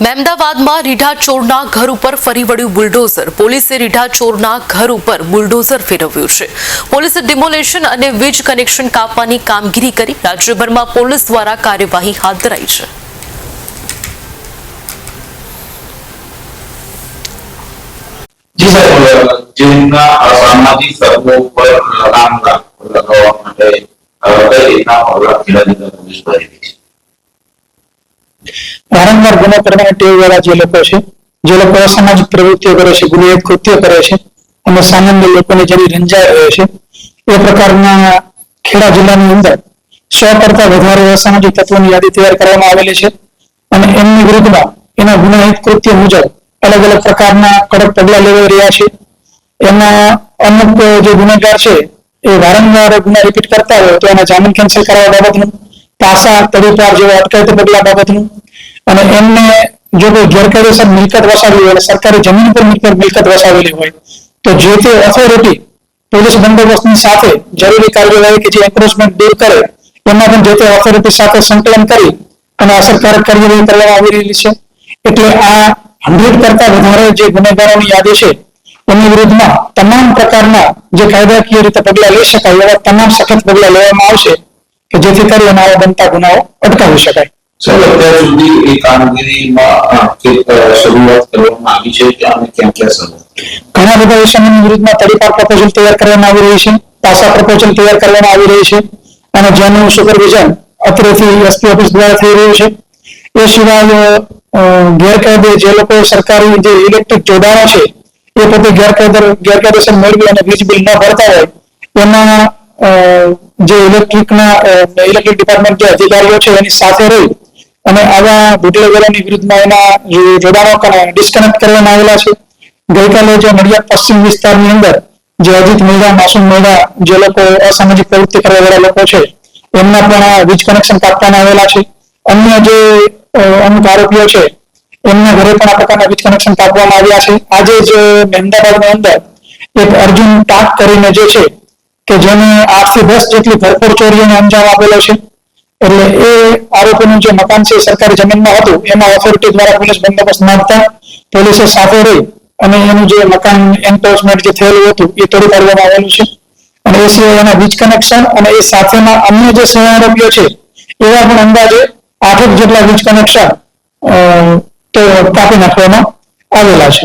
મહેમદાવાદમાં રીઢા ચોરના ઘર ઉપર ફરી વળ્યું બુલડોઝર. પોલીસે રીઢા ચોરના ઘર ઉપર બુલડોઝર ફેરવ્યું છે. પોલીસે ડિમોલેશન અને વીજ કનેક્શન કાપવાની કામગીરી કરી. રાજ્યભરમાં પોલીસ દ્વારા કાર્યવાહી હાથ ધરાઈ છે. जी सर, जिनका असामाजिक तत्वों पर लगाम लगावा માટે કઈ રીતના પગલાં ખેડા જિલ્લા પોલીસ ભરી રહી છે? વારંવાર ગુનો કરવાની ટેવ વાળા જે લોકો અસામાજિક પ્રવૃત્તિઓ કરે છે, ગુનાહિત કૃત્ય કરે છે અને સામાન્ય લોકોને જેની રંજાઈ રહે છે, એ પ્રકારના ખેડા જિલ્લાની અંદર 100 કરતા વધારે અસામાજિક તત્વોની યાદી તૈયાર કરવામાં આવેલી છે અને એમની વિરુદ્ધમાં એના ગુનાહિત કૃત્ય મુજબ અલગ અલગ પ્રકારના કડક પગલાં લેવાઈ રહ્યા છે. એમાં અમુક જે ગુનેગાર છે એ વારંવાર ગુના રિપીટ કરતા હોય તો એના જામીન કેન્સલ કરવા બાબતનું, પાસા તડીપાર જેવા અટકાયતી પગલા બાબતનું, અને એમને જો કોઈ ગેરકાયદેસર મિલકત વસાવી હોય અને સરકારી જમીન પર મિલકત વસાવેલી હોય તો જે તે ઓથોરિટી પોલીસ બંદોબસ્તની સાથે જરૂરી કાર્યવાહી કે જે એન્ક્રોચમેન્ટ દૂર કરે એમાં પણ જે તે ઓથોરિટી સાથે સંકલન કરી અને અસરકારક કાર્યવાહી કરવામાં આવી રહી છે. એટલે આ 100 કરતા વધારે જે ગુનેગારોની યાદી છે એની વિરુદ્ધમાં તમામ પ્રકારના જે કાયદાકીય રીતે પગલાં લઈ શકાય એવા તમામ સખત પગલાં લેવામાં આવશે કે જેથી કરી અને આવા બનતા ગુનાઓ અટકાવી શકાય. સર, અત્યાર સુધી એ કામગીરીમાં શરૂઆત કરવામાં આવી છે કે અને ક્યાં ક્યાં શરૂઆત? ઘણા બધા વિષયોની વિરુદ્ધમાં તડીપાર પ્રપોઝલ તૈયાર કરવામાં આવી રહી છે, પાસા પ્રપોઝલ તૈયાર કરવામાં આવી રહી છે અને જેનું સુપરવિઝન અત્રેથી એસપી ઓફિસ દ્વારા થઈ રહ્યું છે. એ સિવાય ગેરકાયદે જે લોકો સરકારી જે ઇલેક્ટ્રિક જોડાણો છે એ પોતે ગેરકાયદેસર મેળવી અને વીજ બિલ ન ભરતા હોય એમાં જે ઇલેક્ટ્રિક ડિપાર્ટમેન્ટ જે અધિકારીઓ છે એની સાથે રહી અને આવા બુટલેગરોની વિરુદ્ધમાં એના જોડાણો ડિસ્કનેક્ટ કરવામાં આવેલા છે. ગઈકાલે જે નડિયાદ પશ્ચિમ વિસ્તારની અંદર જે અજીત મેળા, માસુમ મેળા જે લોકો અસામાજિક પ્રવૃત્તિ કરવા વાળા લોકો છે એમના પણ વીજ કનેક્શન કાપવામાં આવેલા છે. અન્ય જે અમુક આરોપીઓ છે એમના ઘરે પણ આ પ્રકારના વીજ કનેક્શન કાપવામાં આવ્યા છે. આજે જ મહેમદાવાદની અંદર એક અર્જુન ટાક કરીને જે છે કે જેને 8 થી 10 જેટલી ભરપૂર ચોરીઓને અંજામ આપેલો છે. એટલે એ આરોપીનું જે મકાન છે સરકારી જમીનમાં હતું એમાં ઓથોરિટી દ્વારા પોલીસ બંદોબસ્ત માંગતા પોલીસે સાથે રહી અને એનું જે મકાન એન્ક્રોચમેન્ટ જે થયેલું હતું એ તોડી પાડવામાં આવેલું છે. અને એ સિવાય એના વીજ કનેક્શન અને એ સાથેના અન્ય જે સહ આરોપીઓ છે એવા પણ અંદાજે 8 જેટલા વીજ કનેક્શન તો કાપી નાખવામાં આવેલા છે.